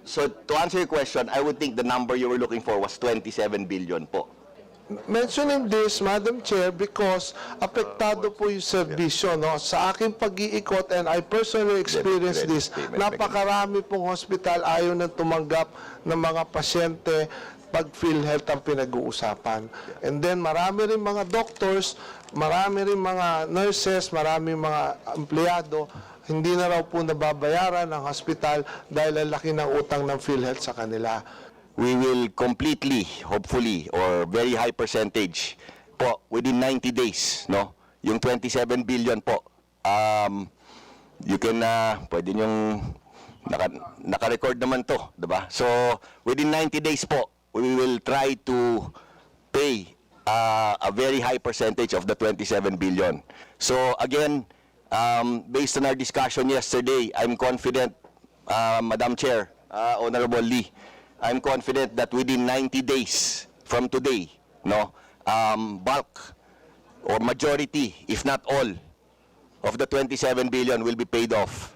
So to answer your question, I would think the number you were looking for was 27 billion po. Mentioning this, Madam Chair, because apektado po yung serbisyo, no? Sa aking pag-iikot, and I personally experienced this, napakarami pong hospital ayaw nang tumanggap ng mga pasyente pag PhilHealth ang pinag-uusapan. And then marami rin mga doctors, marami rin mga nurses, marami mga empleyado, hindi na raw po nababayaran ng hospital dahil ang laki ng utang ng PhilHealth sa kanila. We will completely, hopefully, or very high percentage po, within 90 days, no? Yung 27 billion po, you can, pwede yung, naka-record naman to, diba? So, within 90 days po, we will try to pay a very high percentage of the 27 billion. So, again, based on our discussion yesterday, I'm confident, Madam Chair, Honorable Lee, I'm confident that within 90 days from today, no, bulk or majority, if not all, of the 27 billion will be paid off.